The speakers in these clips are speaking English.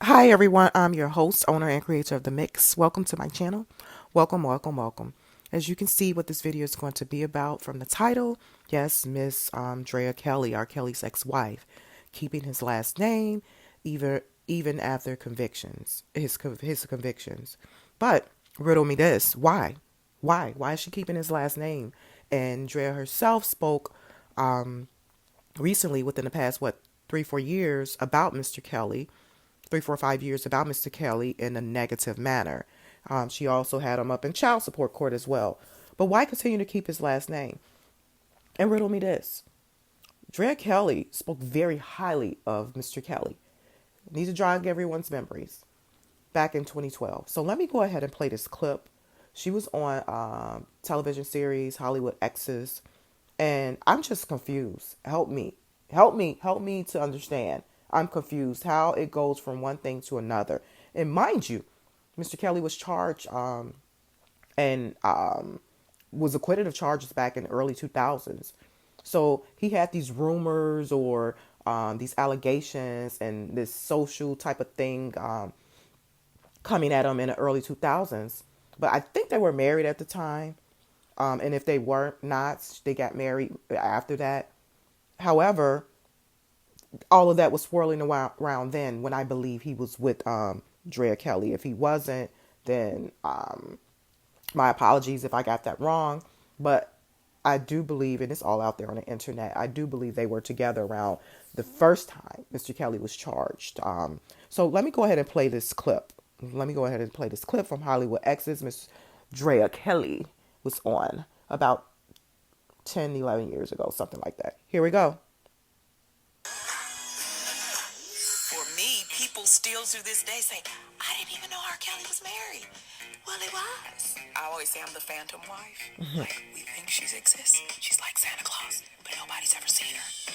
Hi everyone, I'm your host, owner, and creator of The Mix. Welcome to my channel. Welcome, welcome, welcome. As you can see what this video is going to be about from the title, yes, Miss Drea Kelly, R.Kelly's ex-wife, keeping his last name even after convictions, his convictions. But riddle me this, why? Why is she keeping his last name? And Drea herself spoke recently within the past, 3-4 years about Mr. Kelly, 3, 4, 5 years about Mr. Kelly in a negative manner. She also had him up in child support court as well. But why continue to keep his last name? And riddle me this. Drea Kelly spoke very highly of Mr. Kelly. Need to jog everyone's memories. Back in 2012. So let me go ahead and play this clip. She was on television series Hollywood Exes. And I'm just confused. Help me. Help me to understand. I'm confused how it goes from one thing to another. And mind you, Mr. Kelly was charged and was acquitted of charges back in the early 2000s. So he had these rumors or these allegations and this social type of thing coming at him in the early 2000s. But I think they were married at the time. And if they were not, they got married after that. However, all of that was swirling around then when I believe he was with Drea Kelly. If he wasn't, then my apologies if I got that wrong. But I do believe, and it's all out there on the internet, I do believe they were together around the first time Mr. Kelly was charged. So let me go ahead and play this clip. From Hollywood Exes. Miss Drea Kelly was on about 10, 11 years ago, something like that. Here we go. For me, people still to this day say, I didn't even know R.Kelly was married. Well, he was. I always say I'm the phantom wife. Like, we think she exists. She's like Santa Claus, but nobody's ever seen her.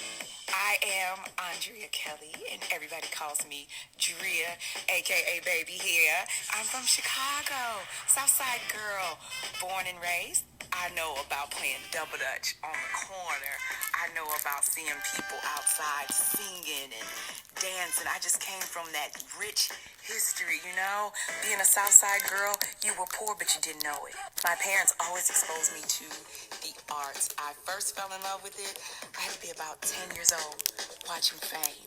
I am Andrea Kelly, and everybody calls me Drea, a.k.a. Baby here. I'm from Chicago, Southside girl, born and raised. I know about playing double dutch on the corner. I know about seeing people outside singing and dancing. I just came from that rich history, you know? Being a Southside girl, you were poor, but you didn't know it. My parents always exposed me to the arts. I first fell in love with it. I had to be about 10 years old watching Fame.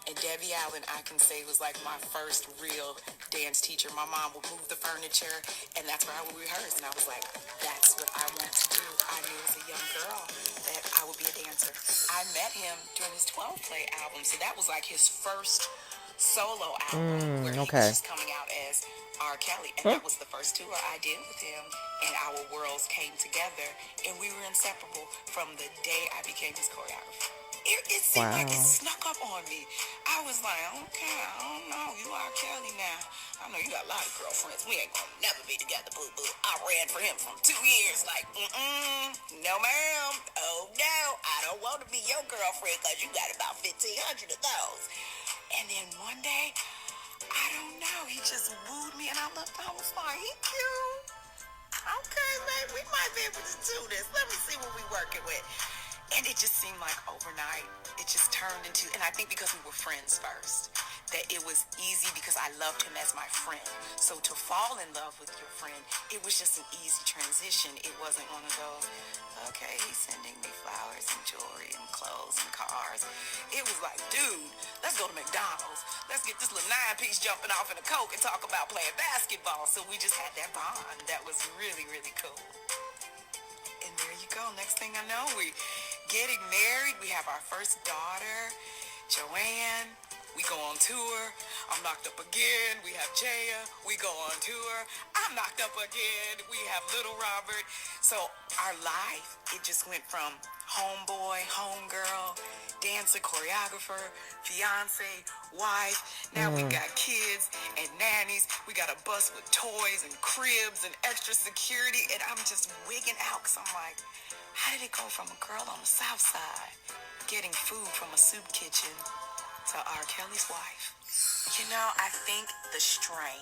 And Debbie Allen, I can say, was like my first real dance teacher. My mom would move the furniture, and that's where I would rehearse. And I was like, that's what I want to do. I knew as a young girl that I would be a dancer. I met him during his 12 Play album. So that was like his first solo album where he was Okay. just coming out as R. Kelly. And that was the first tour I did with him. And our worlds came together. And we were inseparable from the day I became his choreographer. It seemed like it snuck up on me. I was like, okay, I don't know. You R. Kelly now. I know you got a lot of girlfriends. We ain't gonna never be together, boo boo. I ran for him for 2 years. Like, no ma'am. Oh no, I don't want to be your girlfriend because you got about 1,500 of those. And then one day, I don't know, he just wooed me and I looked, I was like, he cute. Okay, babe, we might be able to do this. Let me see what we working with. And it just seemed like overnight, it just turned into, and I think because we were friends first, that it was easy because I loved him as my friend. So to fall in love with your friend, it was just an easy transition. It wasn't one of those, okay, he's sending me flowers and jewelry and clothes and cars. It was like, dude, let's go to McDonald's. Let's get this little 9-piece jumping off in a Coke and talk about playing basketball. So we just had that bond. That was really, really cool. And there you go. Next thing I know, we getting married. We have our first daughter, Joanne. We go on tour. I'm knocked up again. We have Jaya. We go on tour. I'm knocked up again. We have little Robert. So our life, it just went from homeboy, homegirl, dancer, choreographer, fiance, wife. Now we got kids and nannies. We got a bus with toys and cribs and extra security. And I'm just wigging out because I'm like, how did it go from a girl on the South Side getting food from a soup kitchen to R. Kelly's wife? You know, I think the strain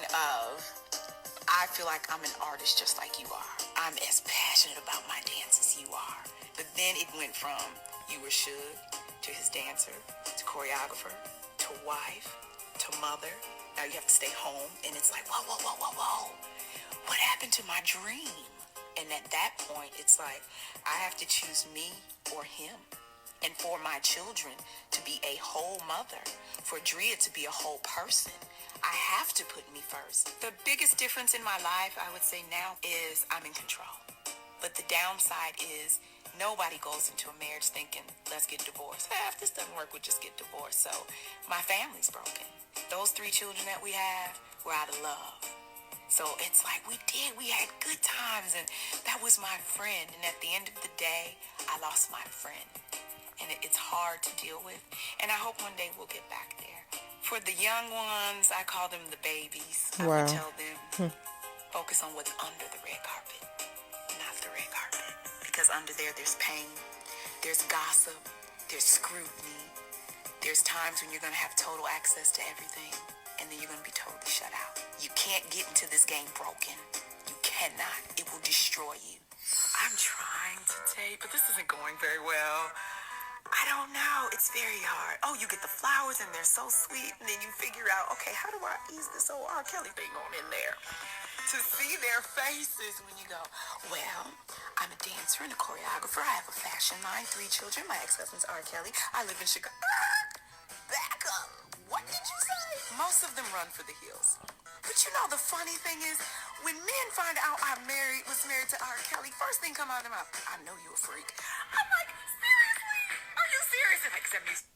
of, I feel like I'm an artist just like you are. I'm as passionate about my dance as you are. But then it went from you were Suge to his dancer to choreographer to to wife, to mother. Now you have to stay home, and it's like, whoa, whoa, whoa, whoa, whoa. What happened to my dream? And at that point, it's like, I have to choose me or him. And for my children to be a whole mother, for Drea to be a whole person, I have to put me first. The biggest difference in my life, I would say now, is I'm in control. But the downside is nobody goes into a marriage thinking, let's get divorced. If this doesn't work, we'll just get divorced. So my family's broken. Those 3 children that we have were out of love. So it's like we had good times, and that was my friend. And at the end of the day, I lost my friend. And it's hard to deal with. And I hope one day we'll get back there. For the young ones, I call them the babies. I would tell them, focus on what's under the red carpet, not the red carpet. Because under there's pain, there's gossip, there's scrutiny. There's times when you're going to have total access to everything, and then you're going to be totally shut out. You can't get into this game broken. You cannot. It will destroy you. I'm trying to date, but this isn't going very well. I don't know. It's very hard. Oh, you get the flowers and they're so sweet, and then you figure out, okay, how do I ease this old R.Kelly thing on in there? To see their faces when you go, well, I'm a dancer and a choreographer. I have a fashion line, 3 children. My ex-husband's R.Kelly. I live in Chicago. Back up. What did you say? Most of them run for the hills. But you know, the funny thing is, when men find out I was married to R.Kelly, first thing come out of their mouth, I know you a freak. I'm like, seriously? Are you serious? And like 70s.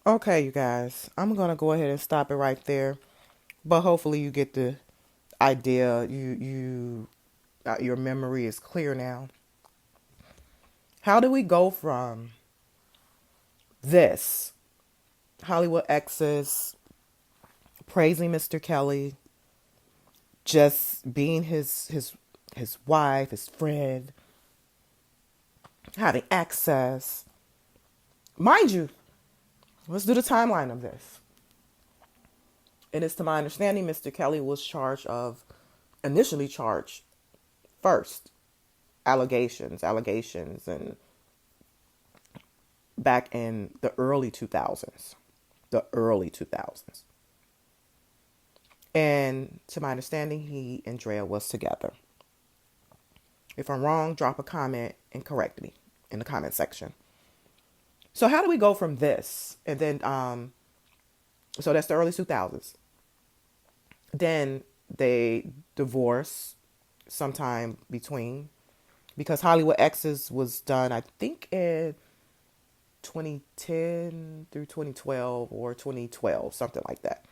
Okay, you guys, I'm going to go ahead and stop it right there. But hopefully you get the idea. Your memory is clear now. How do we go from this Hollywood Exes praising Mr. Kelly, just being his wife, his friend, having access? Mind you, let's do the timeline of this. It is to my understanding, Mr. Kelly was initially charged first, allegations, and back in the early 2000s. And to my understanding, he and Drea was together. If I'm wrong, drop a comment and correct me in the comment section. So how do we go from this? And then, so that's the early 2000s. Then they divorced sometime between, because Hollywood Exes was done, I think, in 2010 through 2012 or 2012, something like that.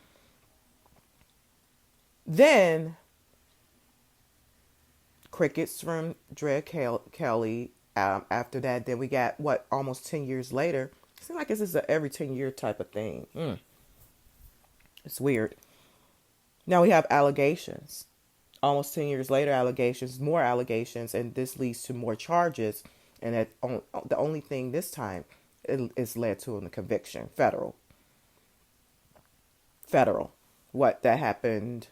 Then crickets from Drea Kelly. After that, then we got almost 10 years later. It seems like this is a every 10-year type of thing. It's weird. Now we have allegations. Almost 10 years later, more allegations, and this leads to more charges. And the only thing this time is led to a conviction, federal. What that happened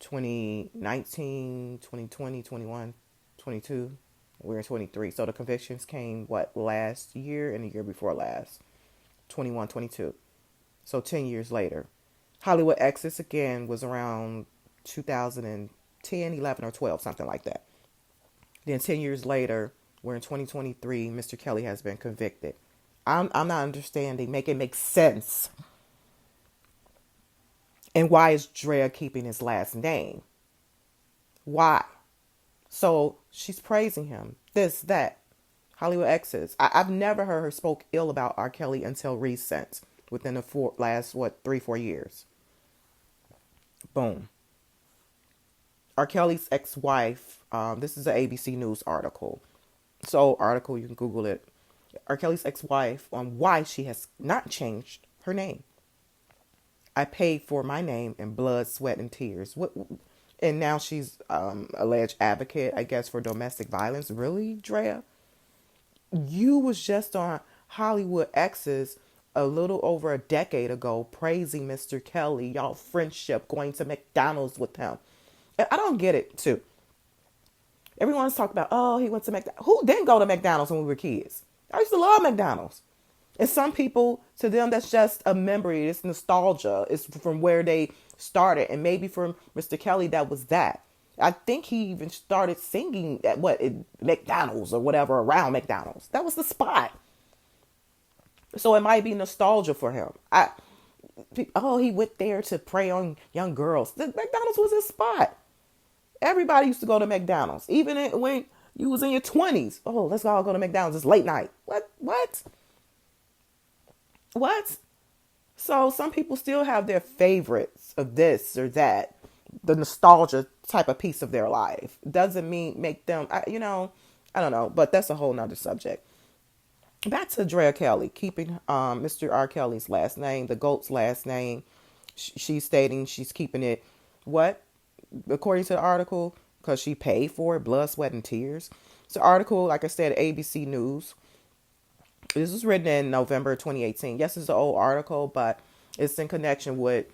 2019, 2020, 21, 22. We're in 23. So the convictions came, last year and the year before last. 21, 22. So 10 years later. Hollywood Exes, again, was around 2010, 11, or 12, something like that. Then 10 years later, we're in 2023, Mr. Kelly has been convicted. I'm not understanding. Make it make sense. And why is Drea keeping his last name? Why? So she's praising him. This, that. Hollywood Exes. I've never heard her spoke ill about R. Kelly until recent. Within the last 3-4 years. Boom. R. Kelly's ex-wife. This is an ABC News article. You can Google it. R. Kelly's ex-wife on why she has not changed her name. I paid for my name in blood, sweat, and tears. And now she's alleged advocate, I guess, for domestic violence. Really, Drea? You was just on Hollywood Exes a little over a decade ago praising Mr. Kelly, y'all friendship, going to McDonald's with him. And I don't get it, too. Everyone's talking about, he went to McDonald's. Who didn't go to McDonald's when we were kids? I used to love McDonald's. And some people, to them, that's just a memory. It's nostalgia. It's from where they started. And maybe for Mr. Kelly, that was that. I think he even started singing at McDonald's or whatever, around McDonald's. That was the spot. So it might be nostalgia for him. He went there to prey on young girls. McDonald's was his spot. Everybody used to go to McDonald's, even when you was in your 20s. Oh, let's all go to McDonald's. It's late night. What? So some people still have their favorites of this or that, the nostalgia type of piece of their life. Doesn't mean make them, I don't know, but that's a whole nother subject. Back to Drea Kelly, keeping Mr. R. Kelly's last name, the GOAT's last name. She's stating she's keeping it, what? According to the article, because she paid for it, blood, sweat, and tears. It's an article, like I said, ABC News. This was written in November 2018. Yes, it's an old article, but it's in connection with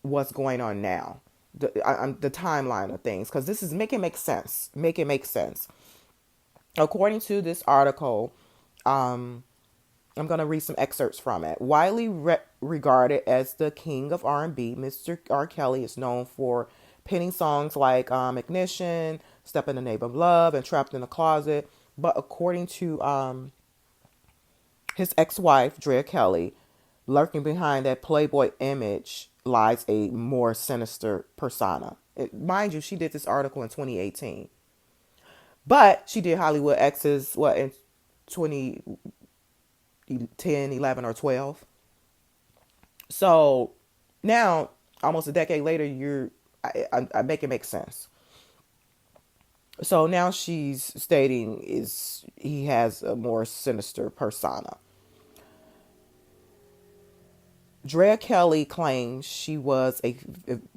what's going on now. The timeline of things, because this is make it make sense. Make it make sense. According to this article, I'm going to read some excerpts from it. Widely regarded as the king of R&B, Mr. R. Kelly is known for penning songs like Ignition, Step in the Name of Love, and Trapped in the Closet. But according to his ex-wife, Drea Kelly, lurking behind that Playboy image lies a more sinister persona. Mind you, she did this article in 2018. But she did Hollywood Exes, in 2010, 11, or 12. So now, almost a decade later, I make it make sense. So now she's stating he has a more sinister persona. Drea Kelly claims she was a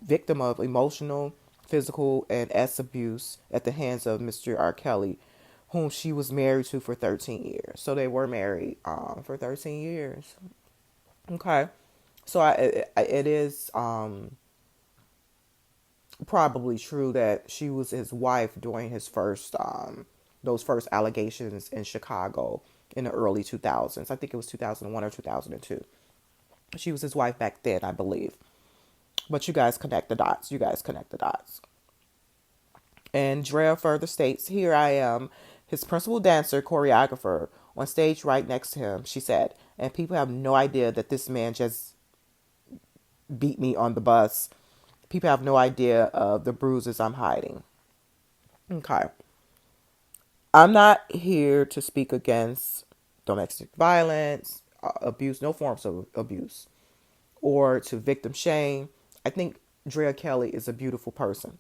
victim of emotional, physical, and sex abuse at the hands of Mr. R. Kelly, whom she was married to for 13 years. So they were married for 13 years. Okay. So it is probably true that she was his wife during his those first allegations in Chicago in the early 2000s. I think it was 2001 or 2002. She was his wife back then, I believe. But you guys connect the dots. And Drea further states, "Here I am, his principal dancer, choreographer, on stage right next to him," she said. "And people have no idea that this man just beat me on the bus. People have no idea of the bruises I'm hiding." Okay. I'm not here to speak against domestic violence, abuse, no forms of abuse, or to victim shame. I think Drea Kelly is a beautiful person.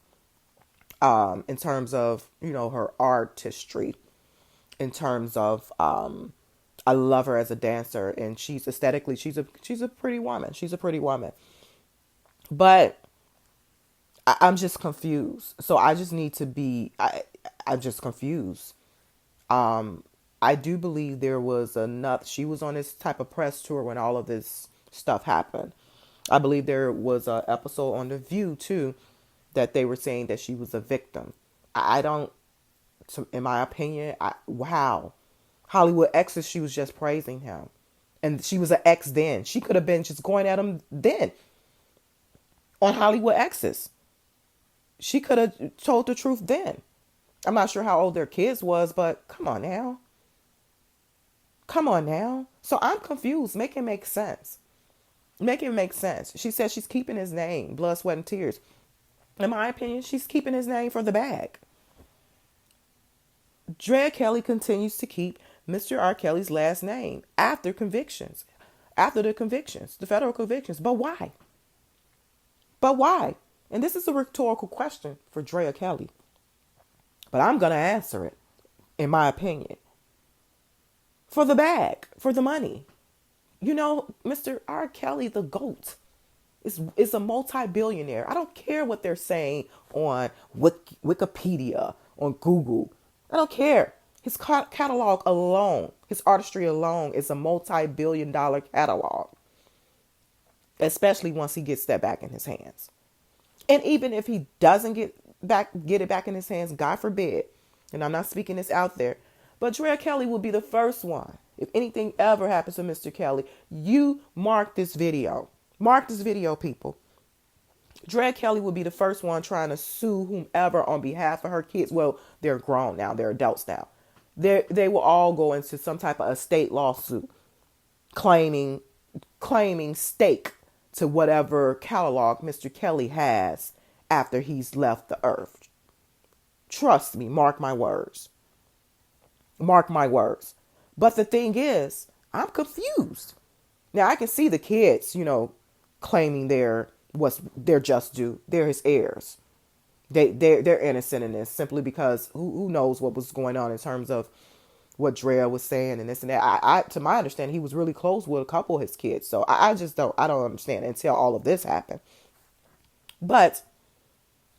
In terms of, her artistry, in terms of, I love her as a dancer, and she's aesthetically, she's a pretty woman. She's a pretty woman. But I'm just confused. So I just need to I'm just confused. I do believe there was she was on this type of press tour when all of this stuff happened. I believe there was an episode on The View too, that they were saying that she was a victim. I don't, in my opinion, wow. Hollywood Exes, she was just praising him. And she was an ex then. She could have been just going at him then. On Hollywood Exes. She could have told the truth then. I'm not sure how old their kids was, but come on now. So I'm confused. Make it make sense. She said she's keeping his name, blood, sweat, and tears. In my opinion, she's keeping his name for the bag. Drea Kelly continues to keep Mr. R. Kelly's last name after the convictions, the federal convictions. But why? And this is a rhetorical question for Drea Kelly. But I'm going to answer it, in my opinion. For the bag, for the money. Mr. R. Kelly, the GOAT, is a multi-billionaire. I don't care what they're saying on Wikipedia, on Google. I don't care. His catalog alone, his artistry alone is a multi-billion-dollar catalog. Especially once he gets that back in his hands. And even if he doesn't get it back in his hands, God forbid, and I'm not speaking this out there, but Drea Kelly will be the first one If anything ever happens to Mr. Kelly, you mark this video. Mark this video, people. Drea Kelly would be the first one trying to sue whomever on behalf of her kids. Well, they're grown now. They're adults now. They will all go into some type of estate lawsuit claiming stake to whatever catalog Mr. Kelly has after he's left the earth. Trust me, mark my words. Mark my words. But the thing is, I'm confused. Now I can see the kids, claiming they're just due. They're his heirs. They're innocent in this simply because who knows what was going on in terms of what Drea was saying and this and that. I to my understanding, he was really close with a couple of his kids. So I just don't understand until all of this happened. But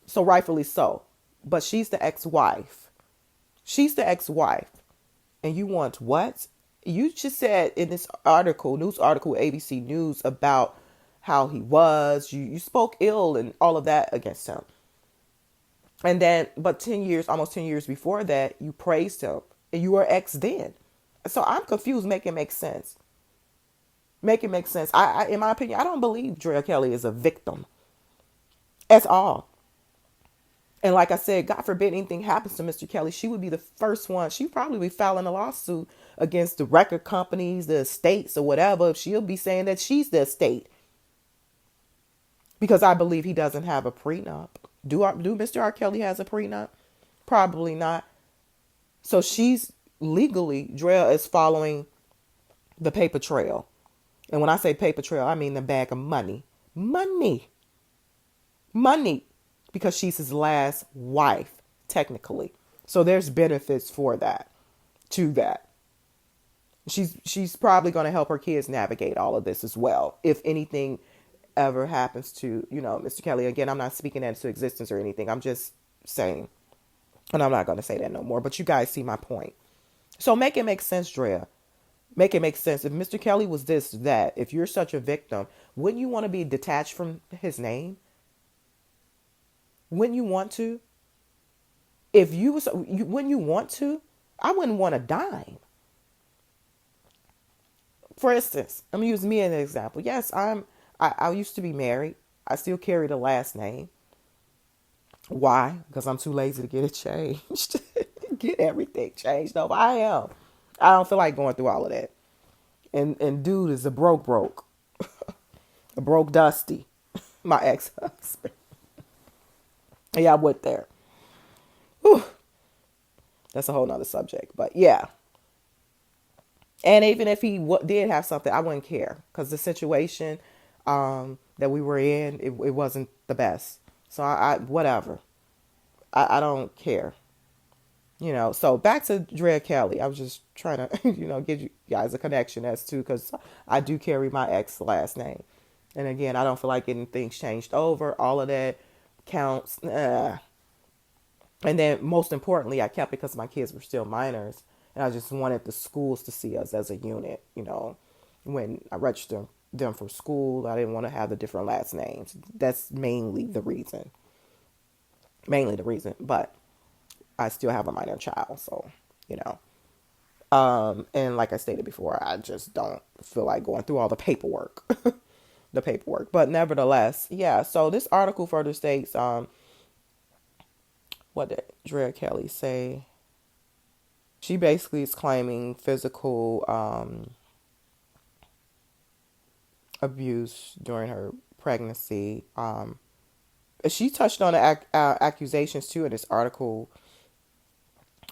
so rightfully so. But she's the ex-wife. She's the ex-wife. And you want what? You just said in this news article, ABC News, about how he was. You spoke ill and all of that against him. And then, but almost 10 years before that, you praised him. And you were ex then. So I'm confused. Make it make sense. Make it make sense. I in my opinion, I don't believe Drea Kelly is a victim at all. And like I said, God forbid anything happens to Mr. Kelly, she would be the first one. She'd probably be filing a lawsuit against the record companies, the estates, or whatever. She'll be saying that she's the estate. Because I believe he doesn't have a prenup. Do Mr. R. Kelly has a prenup? Probably not. So she's legally, Drea is following the paper trail. And when I say paper trail, I mean the bag of money. Money. Because she's his last wife, technically. So there's benefits to that. She's probably going to help her kids navigate all of this as well. If anything ever happens to, Mr. Kelly. Again, I'm not speaking that into existence or anything. I'm just saying. And I'm not going to say that no more. But you guys see my point. So make it make sense, Drea. Make it make sense. If Mr. Kelly was this, that, if you're such a victim, wouldn't you want to be detached from his name? Wouldn't you want to? Wouldn't you want to? I wouldn't want a dime. For instance, I'm going to use me as an example. Yes, I used to be married. I still carry the last name. Why? Because I'm too lazy to get it changed. Get everything changed. No, I am. I don't feel like going through all of that. And dude is a broke. A broke Dusty. My ex-husband. Yeah, I went there. Whew. That's a whole nother subject. But yeah. And even if he did have something, I wouldn't care. Because the situation that we were in, it wasn't the best. So I whatever. I don't care. So back to Drea Kelly. I was just trying to, give you guys a connection as to, because I do carry my ex last name. And again, I don't feel like getting things changed over. All of that counts. And then most importantly, I kept it because my kids were still minors. And I just wanted the schools to see us as a unit. When I registered them for school, I didn't want to have the different last names. That's mainly the reason. But I still have a minor child. So, and like I stated before, I just don't feel like going through all the paperwork. But nevertheless, yeah. So this article further states, what did Drea Kelly say? She basically is claiming physical abuse during her pregnancy. She touched on the accusations too in this article,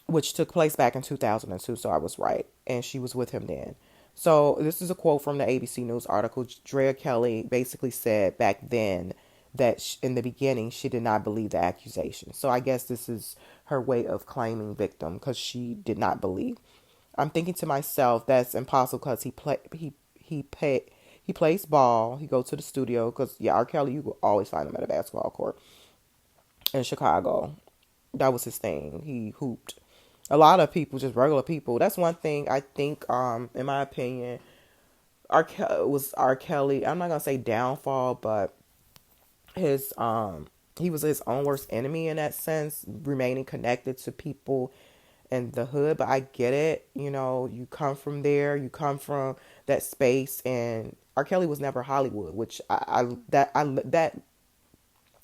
which took place back in 2002. So I was right, and she was with him then. So this is a quote from the ABC News article. Drea Kelly basically said back then that in the beginning she did not believe the accusation. So I guess this is her way of claiming victim, because she did not believe. I'm thinking to myself, that's impossible, because he plays ball. He goes to the studio, because R. Kelly, you will always find him at a basketball court in Chicago. That was his thing. He hooped. A lot of people, just regular people. That's one thing I think, in my opinion, R. Kelly. I'm not gonna say downfall, but he was his own worst enemy in that sense, remaining connected to people in the hood, but I get it. You know, you come from there, you come from that space, and R. Kelly was never Hollywood, which that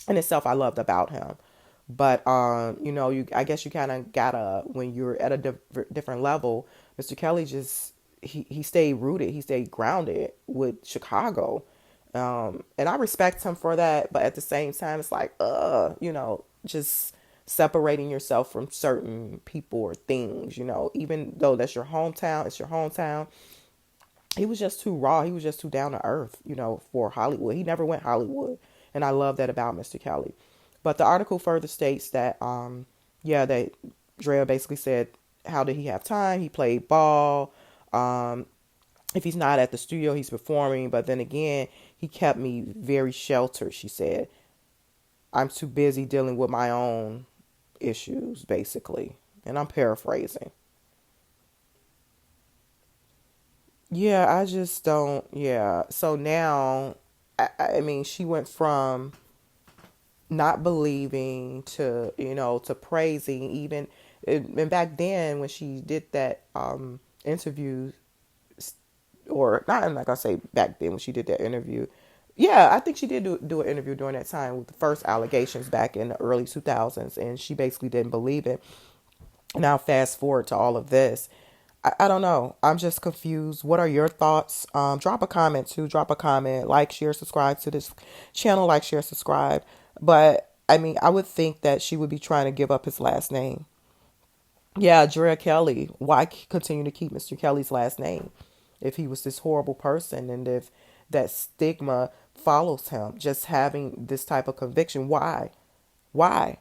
in itself I loved about him. But you know, you I guess you kind of gotta when you're at a different level. Mr. Kelly just he stayed rooted, he stayed grounded with Chicago, and I respect him for that. But at the same time, it's like, you know, just separating yourself from certain people or things. You know, even though that's your hometown, it's your hometown. He was just too raw. He was just too down to earth, you know, for Hollywood. He never went Hollywood. And I love that about Mr. Kelly. But the article further states that, yeah, that Drea basically said, how did he have time? He played ball. If he's not at the studio, he's performing. But then again, he kept me very sheltered, she said. I'm too busy dealing with my own issues, basically. And I'm paraphrasing. Yeah, I just don't. Yeah. So now, I mean, she went from not believing to, you know, to praising even. And back then, when she did that interview, or not, I'm not going to say back then when she did that interview. Yeah, I think she did do an interview during that time with the first allegations back in the early 2000s. And she basically didn't believe it. Now, fast forward to all of this. I don't know. I'm just confused. What are your thoughts? Drop a comment too. Drop a comment. Like, share, subscribe to this channel. Like, share, subscribe. But I mean, I would think that she would be trying to give up his last name. Yeah, Drea Kelly. Why continue to keep Mr. Kelly's last name if he was this horrible person and if that stigma follows him? Just having this type of conviction. Why? Why?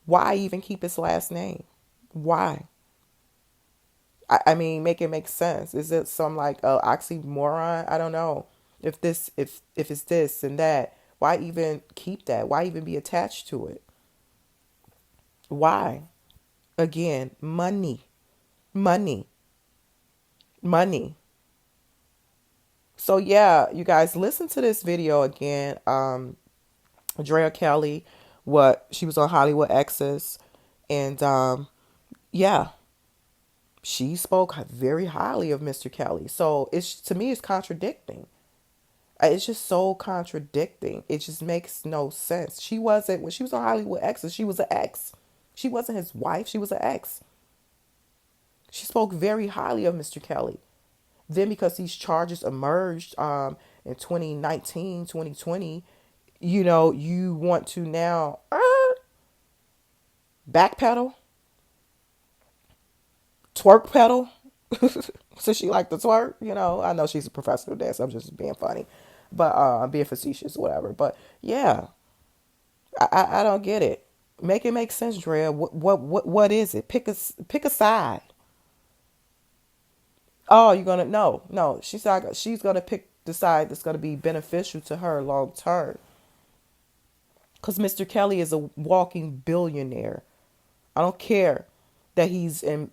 Why even keep his last name? Why? I mean, make it make sense. Is it some like oxymoron? I don't know. If it's this and that, why even keep that? Why even be attached to it? Why? Again, money, money, money. So yeah, you guys listen to this video again. Drea Kelly, what she was on Hollywood Exes, and yeah, she spoke very highly of Mr. Kelly. So it's to me, it's contradicting. It's just so contradicting. It just makes no sense. She wasn't when she was on Hollywood Exes. She was an ex. She wasn't his wife. She was an ex. She spoke very highly of Mr. Kelly. Then because these charges emerged in 2019, 2020, you know, you want to now backpedal, twerk pedal. So she liked to twerk, you know. I know she's a professional dancer. I'm just being funny, but I'm being facetious, whatever. But yeah, I don't get it. Make it make sense, Drea. What is it? Pick a side. Oh, you're gonna no. She's gonna pick the side that's gonna be beneficial to her long term. Cause Mr. Kelly is a walking billionaire. I don't care that he's in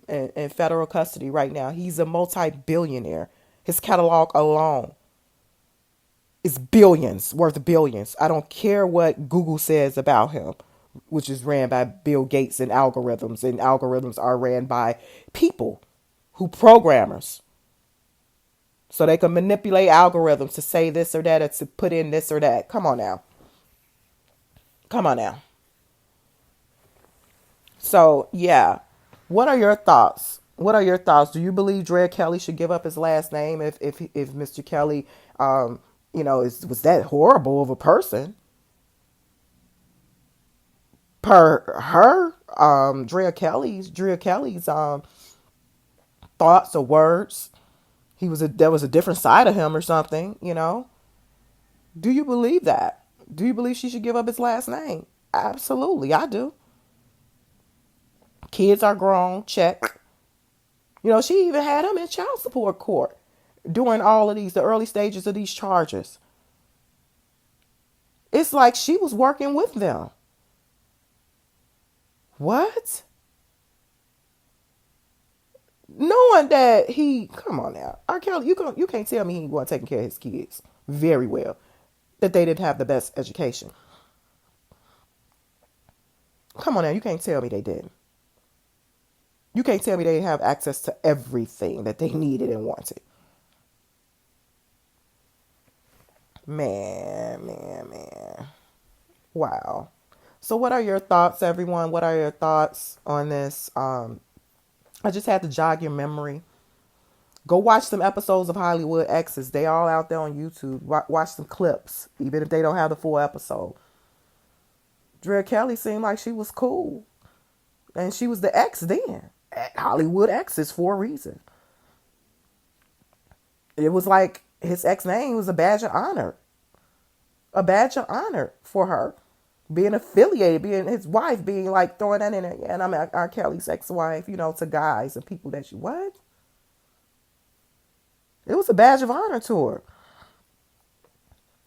federal custody right now. He's a multi-billionaire. His catalog alone is billions, worth billions. I don't care what Google says about him, which is ran by Bill Gates and algorithms are ran by people who programmers. So they can manipulate algorithms to say this or that or to put in this or that. Come on now. Come on now. So, yeah. What are your thoughts? What are your thoughts? Do you believe Drea Kelly should give up his last name if Mr. Kelly, you know, was that horrible of a person? Per her, Drea Kelly's thoughts or words, there was a different side of him or something, you know? Do you believe that? Do you believe she should give up his last name? Absolutely, I do. Kids are grown, check. You know, she even had him in child support court during all of the early stages of these charges. It's like she was working with them. What? Knowing that come on now, R. Kelly, you can't tell me he wasn't taking care of his kids very well, that they didn't have the best education. Come on now, you can't tell me they didn't. You can't tell me they have access to everything that they needed and wanted. Man. Wow. So what are your thoughts, everyone? What are your thoughts on this? I just had to jog your memory. Go watch some episodes of Hollywood Exes. They all out there on YouTube. Watch some clips, even if they don't have the full episode. Drea Kelly seemed like she was cool. And she was the ex then. At Hollywood Exes for a reason. It was like his ex name was a badge of honor. A badge of honor for her. Being affiliated, being his wife, being like throwing that in there. Yeah, and I'm R. Kelly's ex-wife, to guys and people that what? It was a badge of honor to her.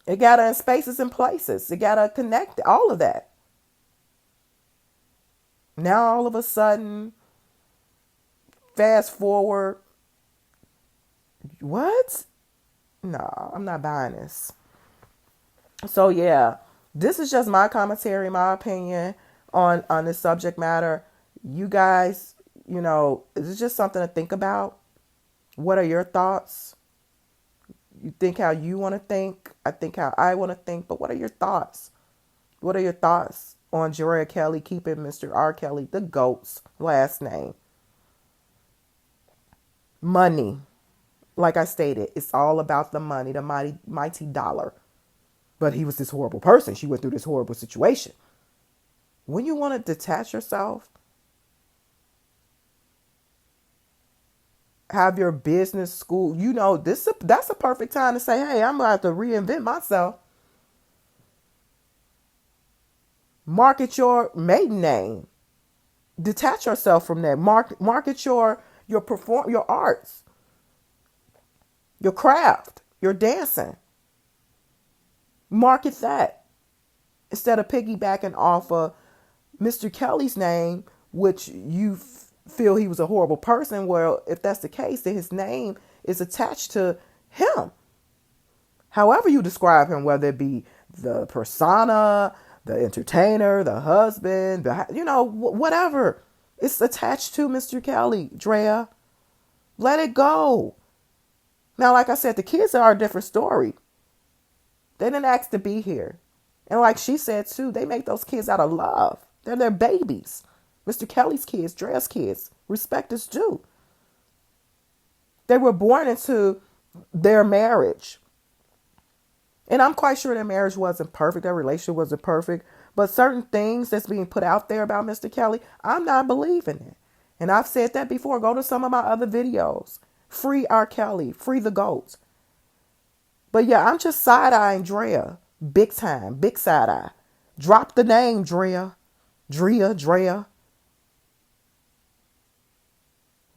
It got her in spaces and places. It got her connected. All of that. Now all of a sudden, fast forward. What? No, I'm not buying this. So yeah, this is just my commentary, my opinion on this subject matter. You guys, it's just something to think about. What are your thoughts? You think how you want to think. I think how I want to think. But what are your thoughts? What are your thoughts on Drea Kelly keeping Mr. R. Kelly, the GOAT's last name? Money. Like I stated, it's all about the money, the mighty dollar. But he was this horrible person. She went through this horrible situation. When you want to detach yourself, have your business school, that's a perfect time to say, hey, I'm going to have to reinvent myself. Market your maiden name. Detach yourself from that. Market your arts, your craft, your dancing. Market that instead of piggybacking off of Mr. Kelly's name, which you feel he was a horrible person. Well, if that's the case, then his name is attached to him. However you describe him, whether it be the persona, the entertainer, the husband, whatever. It's attached to Mr. Kelly, Drea. Let it go. Now, like I said, the kids are a different story. They didn't ask to be here. And like she said, too, they make those kids out of love. They're their babies. Mr. Kelly's kids, Drea's kids. Respect is due. They were born into their marriage. And I'm quite sure their marriage wasn't perfect. Their relationship wasn't perfect. But certain things that's being put out there about Mr. Kelly, I'm not believing it. And I've said that before. Go to some of my other videos. Free R. Kelly. Free the GOAT. But yeah, I'm just side-eyeing Drea. Big time. Big side-eye. Drop the name, Drea. Drea.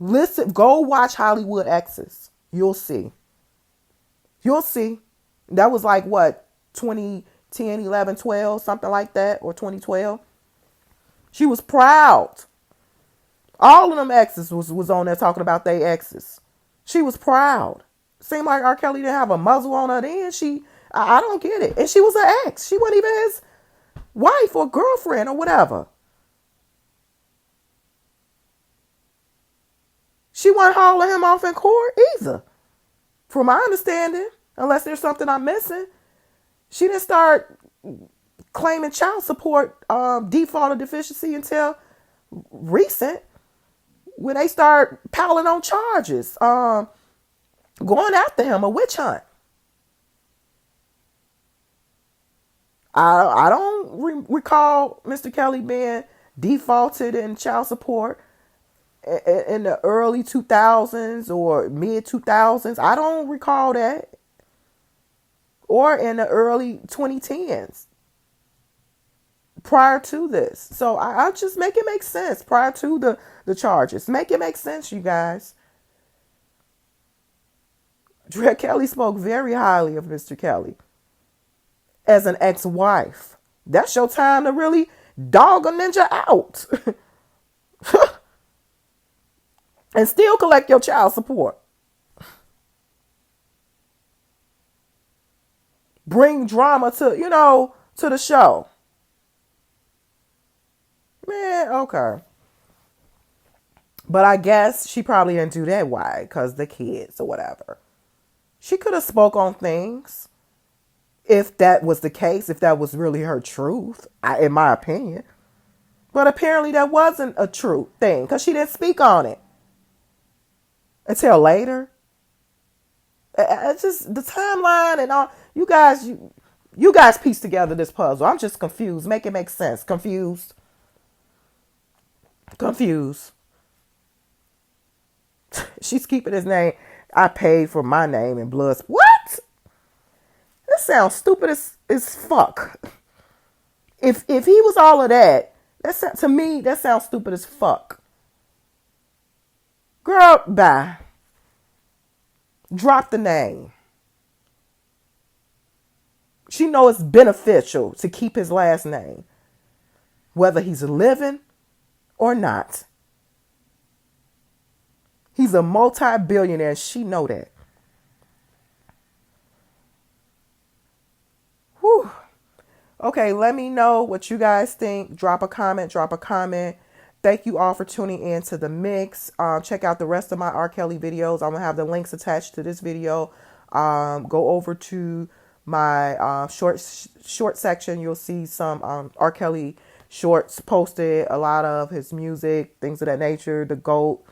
Listen, go watch Hollywood Exes. You'll see. That was like what? 2010, 11, 12, something like that. Or 2012. She was proud. All of them exes was on there talking about their exes. She was proud. Seemed like R. Kelly didn't have a muzzle on her then. I don't get it. And she was an ex. She wasn't even his wife or girlfriend or whatever. She wasn't hauling him off in court either. From my understanding, unless there's something I'm missing. She didn't start claiming child support default or deficiency until recent, when they start piling on charges, going after him, a witch hunt. I don't recall Mr. Kelly being defaulted in child support in the early 2000s or mid 2000s. I don't recall that. Or in the early 2010s. Prior to this. So I just make it make sense. Prior to the charges. Make it make sense, you guys. Drea Kelly spoke very highly of Mr. Kelly as an ex-wife. That's your time to really dog a ninja out. And still collect your child support. Bring drama to the show. Man, okay. But I guess she probably didn't do that. Why? Because the kids or whatever. She could have spoke on things if that was the case, if that was really her truth, in my opinion. But apparently that wasn't a true thing because she didn't speak on it until later. It's just the timeline and all. You guys piece together this puzzle. I'm just confused. Make it make sense. Confused. Confused. She's keeping his name. I paid for my name in blood. What? This sounds stupid as fuck. If he was all of that, to me that sounds stupid as fuck. Girl, bye. Drop the name. She knows it's beneficial to keep his last name, whether he's living or not. He's a multi-billionaire, and she know that. Whew. Okay, let me know what you guys think. Drop a comment. Thank you all for tuning in to the mix. Check out the rest of my R. Kelly videos. I'm going to have the links attached to this video. Go over to my short section. You'll see some R. Kelly shorts posted. A lot of his music, things of that nature. The GOAT.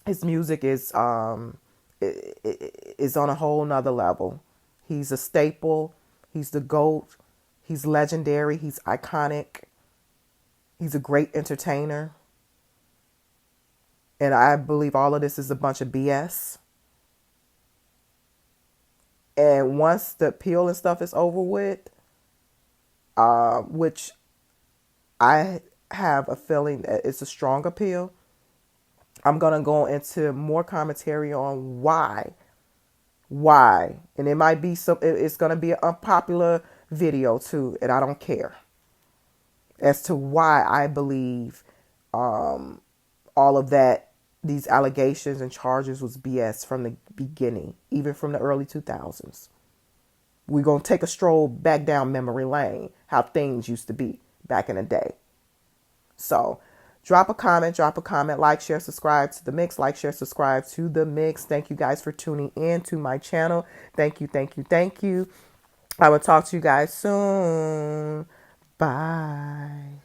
His music is on a whole nother level. He's a staple. He's the GOAT. He's legendary. He's iconic. He's a great entertainer. And I believe all of this is a bunch of BS. And once the appeal and stuff is over with, which I have a feeling that it's a strong appeal, I'm going to go into more commentary on why. And it might be it's going to be an unpopular video too, and I don't care as to why I believe all of that, these allegations and charges was BS from the beginning, even from the early 2000s. We're going to take a stroll back down memory lane, how things used to be back in the day. So drop a comment, like, share, subscribe to the mix, Thank you guys for tuning in to my channel. Thank you. I will talk to you guys soon. Bye.